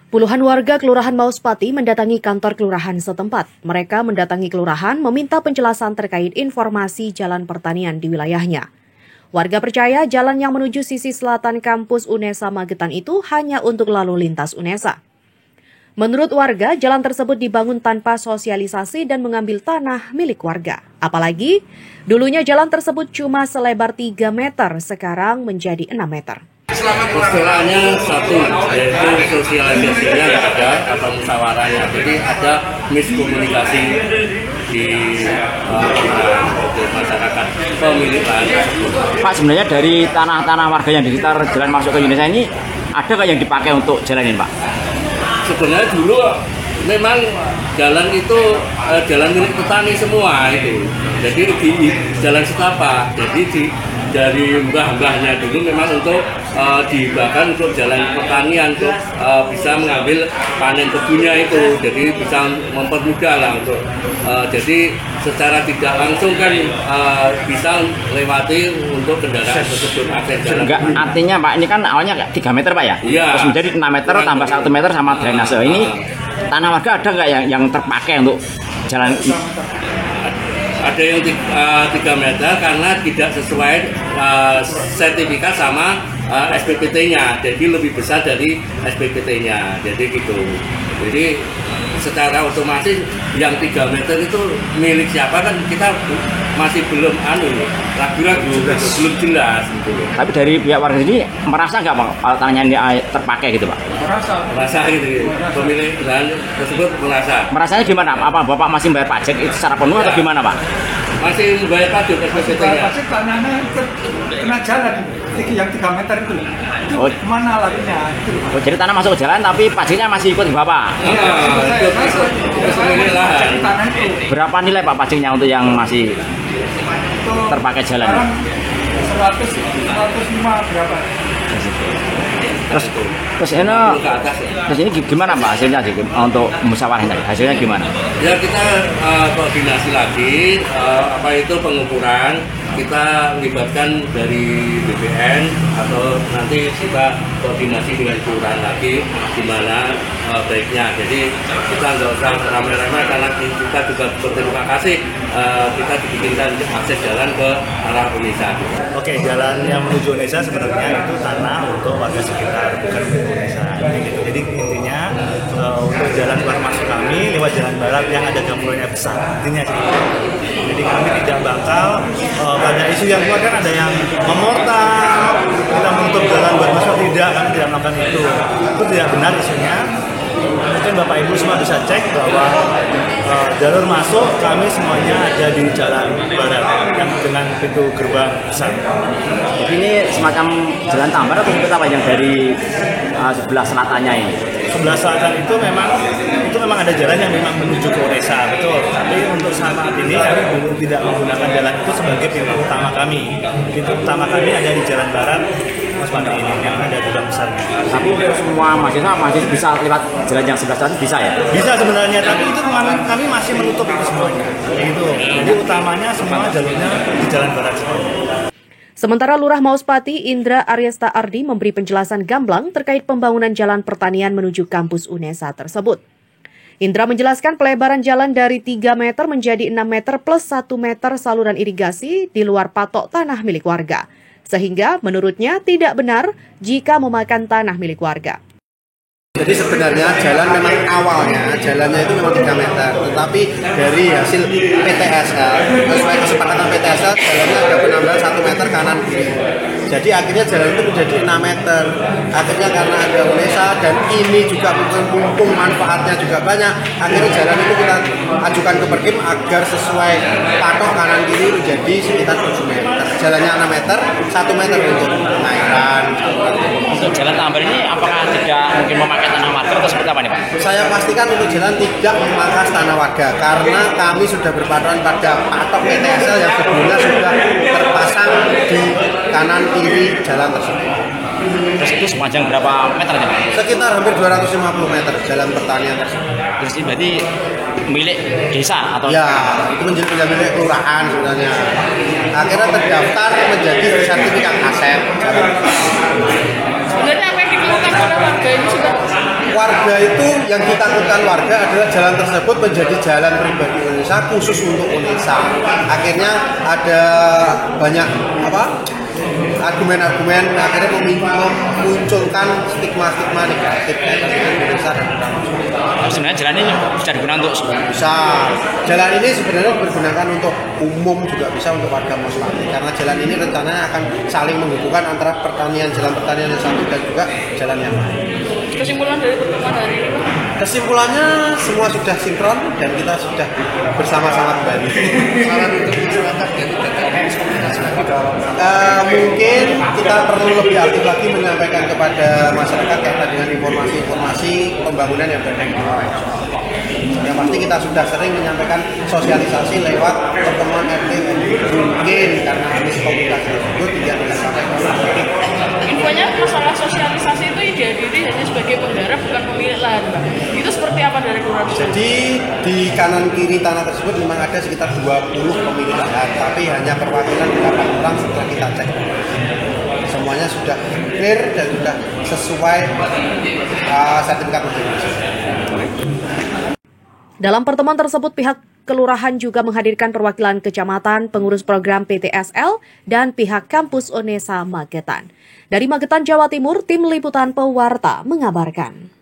Puluhan warga Kelurahan Mauspati mendatangi kantor kelurahan setempat. Mereka mendatangi kelurahan meminta penjelasan terkait informasi jalan pertanian di wilayahnya. Warga percaya jalan yang menuju sisi selatan kampus UNESA Magetan itu hanya untuk lalu lintas UNESA. Menurut warga, jalan tersebut dibangun tanpa sosialisasi dan mengambil tanah milik warga. Apalagi, dulunya jalan tersebut cuma selebar 3 meter, sekarang menjadi 6 meter. Masalahnya satu, yaitu sosialisasinya nggak ada atau musyawarahnya. Jadi ada miskomunikasi di masyarakat pemilik lahan. Pak, sebenarnya dari tanah-tanah warga yang di sekitar jalan masuk ke Indonesia ini, ada nggak yang dipakai untuk jalan ini, Pak? Sebenarnya dulu memang jalan itu jalan milik petani semua itu. Jadi di jalan setapak. Jadi dari mbah-mbahnya dulu memang untuk dibahkan untuk jalan pertanian untuk bisa mengambil panen kebunnya itu, jadi bisa mempermudah lah untuk jadi secara tidak langsung kan bisa lewati untuk kendaraan tersebut akses jalan. Enggak, artinya Pak, ini kan awalnya 3 meter Pak ya? Iya. Terus menjadi 6 meter tambah 1 meter sama drainase. Ini tanah warga ada nggak yang terpakai untuk jalan? Ada yang 3 meter karena tidak sesuai sertifikat sama SPPT-nya, jadi lebih besar dari SPPT-nya, jadi gitu. Jadi secara otomatis yang 3 meter itu milik siapa kan kita masih belum ragu-ragu, belum jelas gitu. Tapi dari pihak warga ini merasa nggak Pak kalau tanahnya ini terpakai gitu Pak? Merasa gitu, pemilik lahan tersebut merasa. Merasanya gimana? Apa Bapak masih bayar pajak itu secara penuh atau gimana Pak? Masih bayar pajak SPPT-nya. Pajak tanahnya kena jalan yang 3 meter itu. Itu mana larinya? Oh, jadi tanah masuk ke jalan tapi pajaknya masih ikut Bapak? Iya, pemilik lahan. Berapa nilai Pak pajaknya untuk yang masih terpakai jalan? 105 berapa? Terus ini gimana Pak hasilnya untuk musyawarahnya? Hasilnya gimana? Ya kita koordinasi lagi apa itu pengukuran, kita libatkan dari BPN atau nanti kita koordinasi dengan kelurahan lagi gimana baiknya. Jadi kita nggak usah ramai-ramai karena kita juga berterima kasih kita dibikinkan akses jalan ke arah UNESA. Oke, jalan yang menuju UNESA sebenarnya itu tanah untuk warga sekitar, bukan untuk UNESA. Gitu. Jadi intinya untuk jalan keluar masuk kami lewat jalan barat yang ada gamblonya besar. Intinya gitu. Jadi kami tidak bakal pada isu yang keluar kan ada yang memortal, kita menutup jalan buat masuk, tidak, kami tidak melakukan itu. Itu tidak benar isunya. Mungkin Bapak Ibu semua bisa cek bahwa jalur masuk kami semuanya ada di jalan barat yang dengan pintu gerbang besar. Ini semacam jalan tambahan atau seperti apa yang dari sebelah selatannya ini? Sebelah selatan itu memang ada jalan yang memang menuju ke UNESA, betul. Tapi untuk saat ini kami belum tidak menggunakan jalan itu sebagai pintu utama kami. Pintu utama kami ada di jalan barat Mauspati ini yang ada di besarnya. Tapi semua mahasiswa masih bisa lewat jalan yang sebelah selatan bisa ya? Bisa sebenarnya, tapi itu kami masih menutup itu semuanya. Gitu. Jadi utamanya semua jalurnya di jalan barat semuanya. Sementara Lurah Mauspati, Indra Aryasta Ardi memberi penjelasan gamblang terkait pembangunan jalan pertanian menuju kampus UNESA tersebut. Indra menjelaskan pelebaran jalan dari 3 meter menjadi 6 meter plus 1 meter saluran irigasi di luar patok tanah milik warga. Sehingga menurutnya tidak benar jika memakan tanah milik warga. Jadi sebenarnya jalan memang awalnya jalannya itu memang 3 meter, tetapi dari hasil PTSL sesuai kesepakatan PTSL jalannya ada penambahan 1 meter kanan kiri. Jadi akhirnya jalan itu menjadi 6 meter. Akhirnya karena ada UNESA dan ini juga mumpung manfaatnya juga banyak, akhirnya jalan itu kita ajukan ke Perkim agar sesuai patok kanan kiri menjadi sekitar 7 meter. Jalannya 6 meter, 1 meter untuk pengairan. Untuk jalan tambahan ini apakah tidak mungkin memakai tanah warga atau seperti apa nih Pak? Saya pastikan untuk jalan tidak memangkas tanah warga karena kami sudah berpatokan pada patok PTSL yang sebelumnya sudah terpasang di kanan kiri jalan tersebut. Terus itu sepanjang berapa meter aja Pak? Sekitar hampir 250 meter jalan pertanian tersebut. Terus ini berarti milik desa atau? Ya, itu menjadi milik kelurahan sebenarnya. Akhirnya terdaftar menjadi sertifikat aset. Sebenarnya apa yang dikeluhkan oleh warga ini sudah? Warga itu yang ditakutkan warga adalah jalan tersebut menjadi jalan pribadi Unesa khusus untuk Unesa. Akhirnya ada banyak argumen-argumen akhirnya memunculkan stigma-stigma negatif dengan Unesa dan Sebenarnya jalan ini bisa digunakan untuk bisa. Jalan ini sebenarnya dipergunakan untuk umum juga bisa untuk warga Mospati karena jalan ini rencananya akan saling menghubungkan antara jalan pertanian yang satu dan juga jalan yang lain. Kesimpulan dari pertemuan hari ini, Pak? Kesimpulannya semua sudah sinkron dan kita sudah bersama-sama kembali. Mungkin kita perlu lebih aktif lagi menyampaikan kepada masyarakat kaitan dengan informasi-informasi pembangunan yang berkaitan. Yang pasti kita sudah sering menyampaikan sosialisasi lewat pertemuan RT mungkin karena misi komunikasi tersebut tidak sampai ke masyarakat. Infonya masalah sosialisasi itu dihadiri hanya sebagai penggarap bukan pemilik lahan, Pak. Itu seperti apa dari kelurahan? Jadi di kanan kiri tanah tersebut memang ada sekitar 20 pemilik lahan, tapi hanya perwakilan 8 orang setelah kita cek. Semuanya sudah clear dan sudah sesuai sertifikat konservasi. Dalam pertemuan tersebut, pihak kelurahan juga menghadirkan perwakilan kecamatan, pengurus program PTSL, dan pihak kampus Unesa Magetan. Dari Magetan, Jawa Timur, Tim Liputan Pewarta mengabarkan.